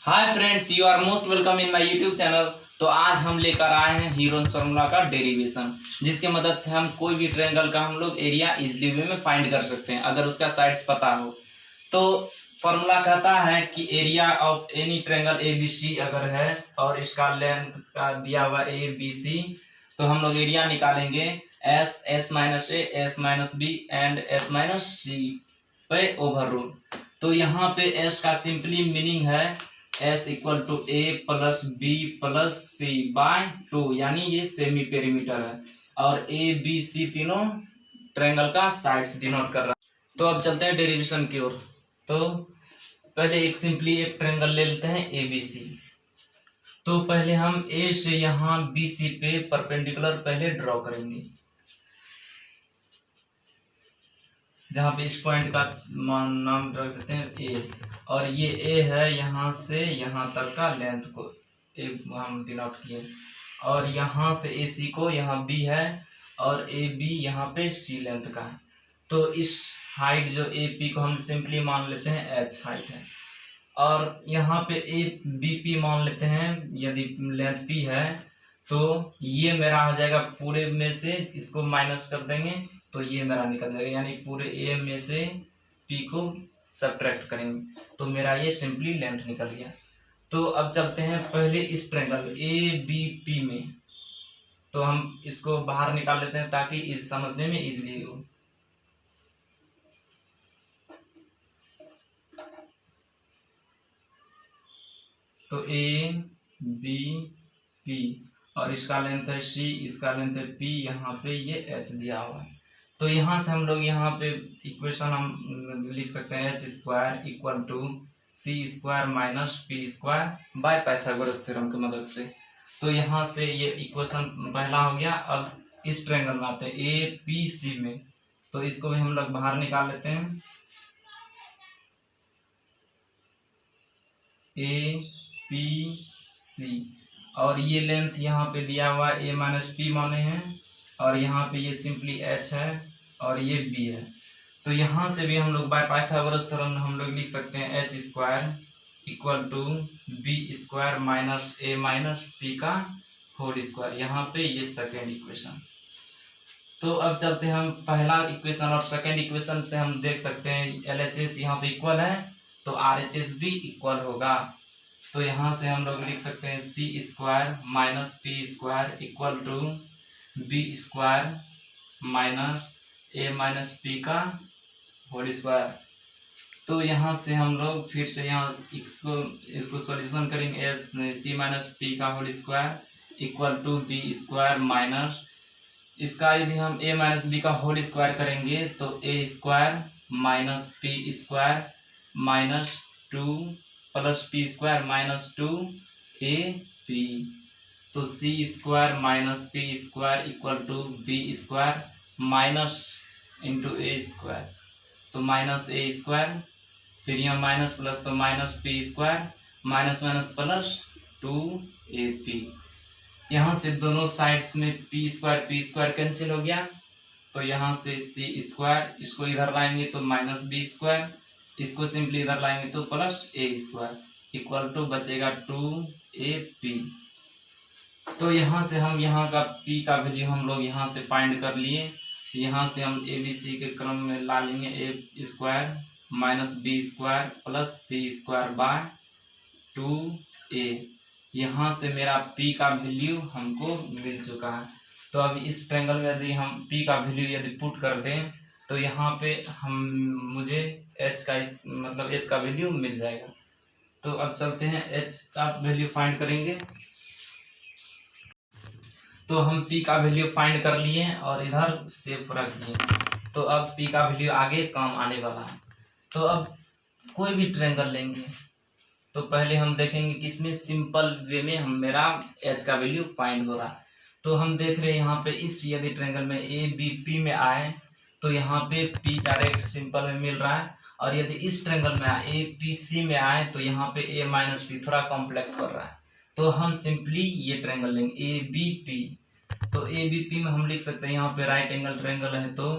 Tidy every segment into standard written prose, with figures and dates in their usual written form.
Hi friends, you are most welcome in my YouTube channel. तो आज हम लेकर आए हैं हीरोन्स फार्मूला का डेरिवेशन, जिसके मदद से हम कोई भी ट्रायंगल का हम लोग एरिया इजीली वे में फाइंड कर सकते हैं अगर उसका साइड्स पता हो। तो फार्मूला कहता है कि area of any triangle A B C अगर है और इसका लेंथ का दिया हुआ ए बी सी, तो हम लोग एरिया निकालेंगे S, S minus A, S minus B and S minus C पे ओवर रूल। तो यहाँ पे एस का सिंपली मीनिंग है S equal to A plus B plus C by 2, यानी ये सेमी पेरीमीटर है और ए बी सी तीनों ट्रायंगल का साइड्स डिनोट कर रहा है। तो अब चलते हैं डेरिवेशन की ओर। तो पहले एक ट्रायंगल ले लेते हैं ए बी सी। तो पहले हम ए से यहाँ बी सी पे परपेंडिकुलर पहले ड्रॉ करेंगे, जहाँ पे इस पॉइंट का नाम रख देते हैं ए, और ये ए है यहाँ से यहाँ तक का लेंथ को ए हम डिनोट किए, और यहाँ से ए सी को यहाँ बी है और ए बी यहाँ पे सी लेंथ का है। तो इस हाइट जो ए पी को हम सिंपली मान लेते हैं एच हाइट है, और यहाँ पे ए बी पी मान लेते हैं यदि लेंथ पी है। तो ये मेरा हो जाएगा पूरे में से इसको माइनस कर देंगे तो ये मेरा निकल जाएगा, यानी पूरे ए में से पी को सब्ट्रैक्ट करेंगे तो मेरा ये सिंपली लेंथ निकल गया। तो अब चलते हैं पहले इस ट्रायंगल ए बी पी में। तो हम इसको बाहर निकाल लेते हैं ताकि इस समझने में इजीली हो। तो ए बी पी और इसका लेंथ है सी, इसका लेंथ है पी, यहाँ पे ये एच दिया हुआ है। तो यहाँ से हम लोग यहाँ पे इक्वेशन हम लिख सकते हैं H square equal to C square minus P square by Pythagoras theorem की मदद से। तो यहाँ से ये इक्वेशन पहला हो गया। अब इस ट्रायंगल में आते हैं ए पी सी में, तो इसको भी हम लोग बाहर निकाल लेते हैं। ए पी सी और ये लेंथ यहाँ पे दिया हुआ है ए माइनस पी माने हैं, और यहाँ पे ये सिंपली एच है और ये बी है। तो यहाँ से भी हम लोग बाय पाइथागोरस थ्योरम हम लोग लिख सकते हैं H square equal to B square minus A minus P का होल स्क्वायर। यहाँ पे ये सेकेंड इक्वेशन। तो अब चलते हैं हम पहला इक्वेशन और सेकेंड इक्वेशन से हम देख सकते हैं एल एच एस यहाँ पे इक्वल है तो आर एच एस भी इक्वल होगा। तो यहाँ से हम लोग लिख सकते हैं C square minus P square equal to B square minus A minus P का होल स्क्वायर। तो यहाँ से हम लोग फिर से यहाँ इसको सॉल्यूशन करेंगे एस सी माइनस पी का whole square equal to B square minus इसका यदि हम ए माइनस बी का होल स्क्वायर करेंगे तो A square minus P square minus 2 plus P square minus 2 A P. तो C square minus P square equal to B square minus into A square, तो minus A square, फिर यहाँ minus plus तो minus P square minus minus plus 2 A P. यहाँ से दोनों sides में P square cancel हो गया। तो यहाँ से सी स्क्वायर इसको इधर लाएंगे तो माइनस बी स्क्वायर, इसको सिंपली इधर लाएंगे तो plus A square equal to बचेगा 2 ए पी। तो यहाँ से हम यहाँ का p का वैल्यू हम लोग यहाँ से फाइंड कर लिए। यहाँ से हम ए बी सी के क्रम में ला लेंगे A square minus B square plus C square by 2a। यहाँ से मेरा p का वैल्यू हमको मिल चुका है। तो अब इस ट्रायंगल में यदि हम p का वैल्यू यदि पुट कर दें तो यहाँ पे मुझे h का वैल्यू मिल जाएगा। तो अब चलते हैं h का वैल्यू फाइंड करेंगे। तो हम p का वैल्यू फाइंड कर लिए और इधर सेव रख दिए। तो अब p का वैल्यू आगे काम आने वाला है। तो अब कोई भी ट्रायंगल लेंगे तो पहले हम देखेंगे कि इसमें सिंपल वे में मेरा h का वैल्यू फाइंड हो रहा है। तो हम देख रहे हैं यहाँ पे इस यदि ट्रायंगल में ए बी पी में आए तो यहाँ पे p डायरेक्ट सिंपल में मिल रहा है, और यदि इस ट्रायंगल में आए ए पी सी में आए तो यहाँ पे ए माइनस पी थोड़ा कॉम्प्लेक्स कर रहा है। तो हम सिंपली ये ट्रायंगल लेंगे ए बी पी। तो ए बी पी में हम लिख सकते हैं यहाँ पे राइट एंगल ट्रायंगल है तो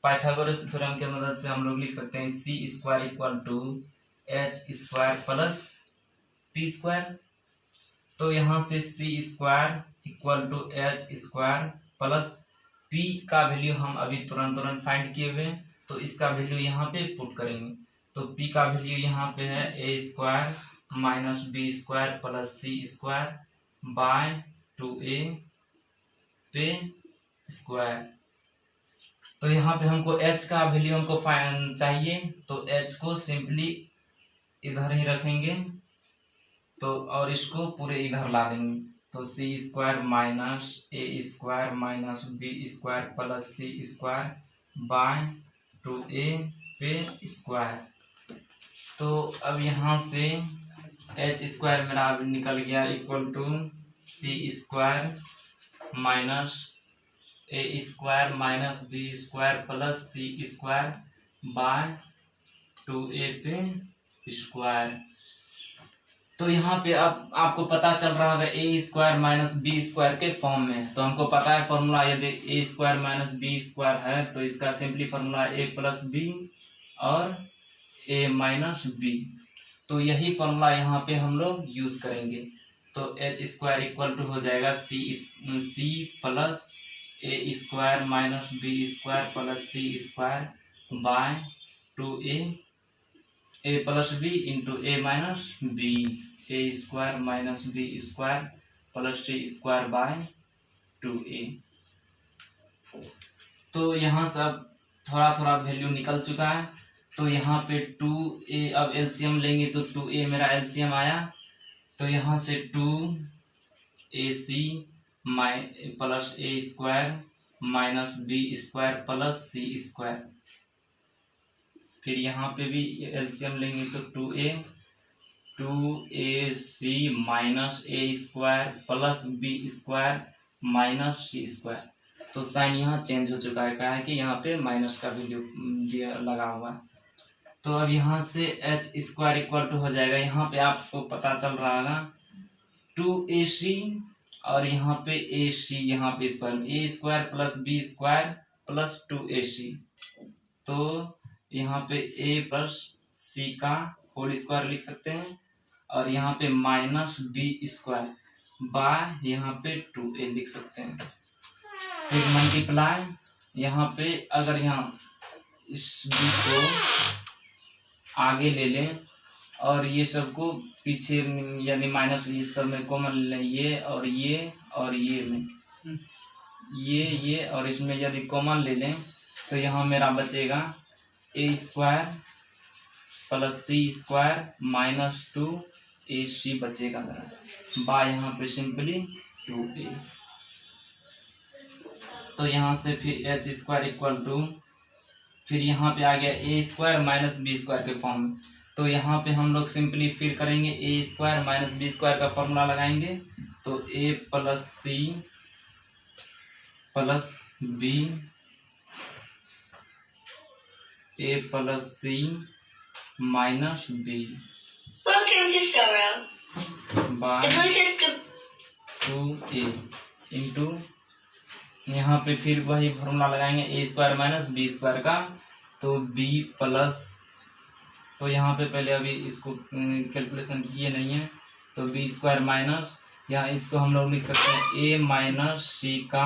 पाइथागोरस थ्योरम के मदद से हम लोग लिख सकते हैं C square equal to H square plus P square, तो यहाँ से C square equal to H square plus P का वैल्यू हम अभी तुरंत फाइंड किए हुए हैं, तो इसका वैल्यू यहाँ पे पुट करेंगे। तो पी का वैल्यू यहाँ पे है A square minus B square plus C square by 2a पे स्क्वायर। तो यहाँ पे हमको h का वैल्यू हमको फाइंड चाहिए, तो h को सिंपली इधर ही रखेंगे, तो और इसको पूरे इधर ला देंगे। तो C square minus A square minus B square plus C square by 2a पे स्क्वायर। तो अब यहाँ से एच स्क्वायर मेरा अब निकल गया equal to C square minus A square minus B square plus C square by 2a पे स्क्वायर। तो यहाँ पे अब आपको पता चल रहा होगा ए स्क्वायर माइनस बी स्क्वायर के फॉर्म में, तो हमको पता है फॉर्मूला, यदि ए स्क्वायर माइनस बी स्क्वायर है तो इसका सिंपली फॉर्मूला ए प्लस बी और ए माइनस बी। तो यही फॉर्मूला यहाँ पे हम लोग यूज करेंगे। तो एच स्क्वायर इक्वल टू हो जाएगा C plus A square minus B square plus C square by 2a A plus B into A minus B, A square minus B square plus C square by 2a। तो यहाँ से अब थोड़ा value निकल चुका है। तो यहाँ पे 2a, अब एलसीएम लेंगे तो 2a मेरा एलसीएम आया, तो यहाँ से 2ac plus A square minus B square plus C square, फिर यहाँ पे भी एलसीएम लेंगे तो 2ac minus A square plus B square minus C square. तो साइन यहाँ चेंज हो चुका है, क्या है कि यहाँ पे माइनस का वैल्यू लगा हुआ है। तो अब यहाँ से एच स्क्वायर इक्वल टू हो जाएगा, यहाँ पे आपको पता चल रहा होगा 2ac और यहाँ पे ac, यहाँ पे square A square plus B square plus 2ac, तो यहाँ पे a प्लस सी का होल स्क्वायर लिख सकते हैं और यहाँ पे माइनस बी स्क्वायर बाय यहाँ पे 2a लिख सकते हैं। फिर मल्टीप्लाई, यहाँ पे अगर यहाँ इस b को आगे ले लें और ये सबको पीछे यानी माइनस इस सब में कॉमन ले लें, ये और ये में ये और इसमें यदि कॉमन ले लें तो यहाँ मेरा बचेगा ए square plus C square minus 2ac बचेगा मेरा बाय यहाँ पे सिंपली 2a। तो यहाँ से फिर एच स्क्वायर इक्वल टू, फिर यहाँ पे आ गया A square minus B square के फॉर्म में, तो यहाँ पे हम लोग सिंपली फिर करेंगे A square minus B square का फॉर्मूला लगाएंगे। तो A plus C plus B, A plus C minus B by 2a into, यहाँ पे फिर वही फॉर्मूला लगाएंगे A square minus B square का, तो b प्लस, तो यहाँ पे पहले अभी इसको कैलकुलेशन किए नहीं है, तो बी स्क्वायर माइनस, यहाँ इसको हम लोग लिख सकते हैं ए माइनस सी का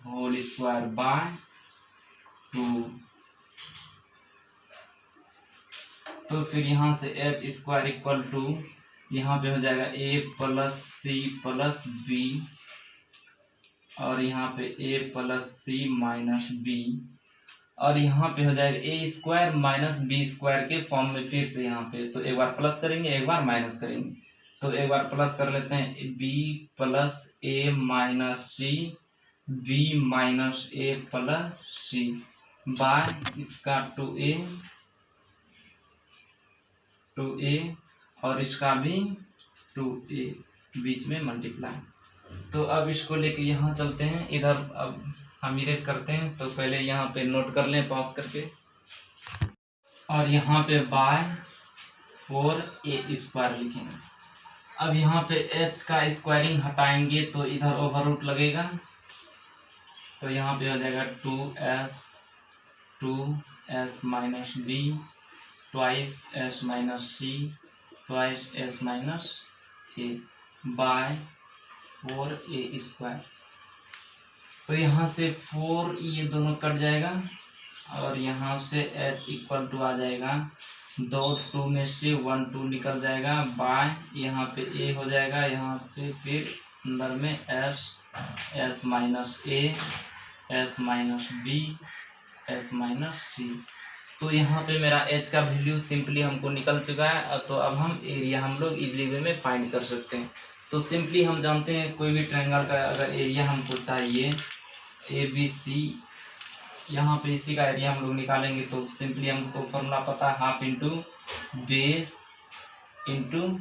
होल स्क्वायर बाय 2। तो फिर यहाँ से एच स्क्वायर इक्वल टू, यहाँ पे हो जाएगा ए प्लस सी प्लस बी और यहाँ पे ए प्लस सी माइनस बी, और यहाँ पे हो जाएगा ए स्क्वायर माइनस बी स्क्वायर के फॉर्म में फिर से यहाँ पे, तो एक बार प्लस करेंगे एक बार माइनस करेंगे, तो एक बार प्लस कर लेते हैं बी प्लस ए माइनस सी बी माइनस ए प्लस सी बाय इसका 2a और इसका भी 2a बीच में मल्टीप्लाई। तो अब इसको लेके यहाँ चलते हैं इधर, अब हम इरेज करते हैं, तो पहले यहाँ पे नोट कर लें पॉज करके, और यहाँ पे बाय 4a स्क्वायर लिखेंगे। अब यहाँ पे h का स्क्वायरिंग हटाएंगे तो इधर ओवर रूट लगेगा, तो यहाँ पे हो जाएगा 2s minus b twice s minus c twice s minus A by 4a²। तो यहाँ से 4 ये दोनों कट जाएगा और यहाँ से h इक्वल टू आ जाएगा 2 2 में से 1 2 निकल जाएगा बाय यहाँ पे a हो जाएगा, यहाँ पे फिर अंदर में s minus a s minus b s minus c। तो यहाँ पे मेरा h का वैल्यू सिंपली हमको निकल चुका है। तो अब हम एरिया हम लोग इजली वे में फाइंड कर सकते हैं। तो सिंपली हम जानते हैं कोई भी ट्रायंगल का अगर एरिया हमको चाहिए ABC, यहाँ पे इसी का एरिया हम लोग निकालेंगे तो सिंपली हमको फॉर्मूला पता है, half into base into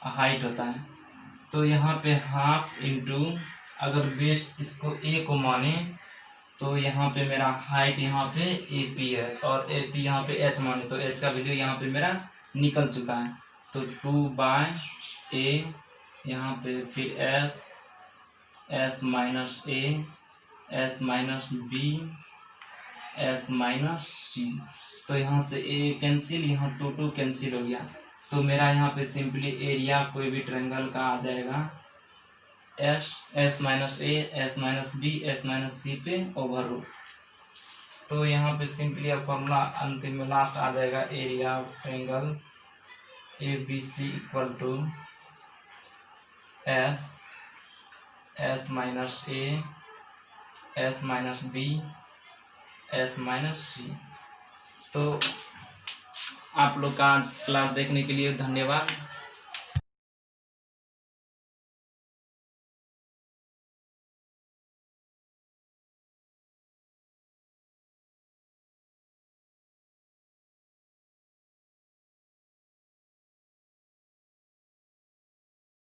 height होता है। तो यहाँ पे हाफ इंटू अगर बेस इसको a को माने तो यहाँ पे मेरा हाइट यहाँ पे AP है और AP यहाँ पे h माने तो h का वैल्यू यहाँ पे मेरा निकल चुका है। तो 2/a यहाँ पे फिर s minus a s minus b s minus c। तो यहाँ से a कैंसिल, यहाँ 2 कैंसिल हो गया। तो मेरा यहाँ पे सिंपली एरिया कोई भी ट्रायंगल का आ जाएगा s minus a s minus b s minus c पे ओवर रूट। तो यहाँ पे सिंपली अब फॉर्मूला अंतिम में लास्ट आ जाएगा, area of triangle ABC equal to s minus a s minus b s minus c। तो आप लोग का आज क्लास देखने के लिए धन्यवाद।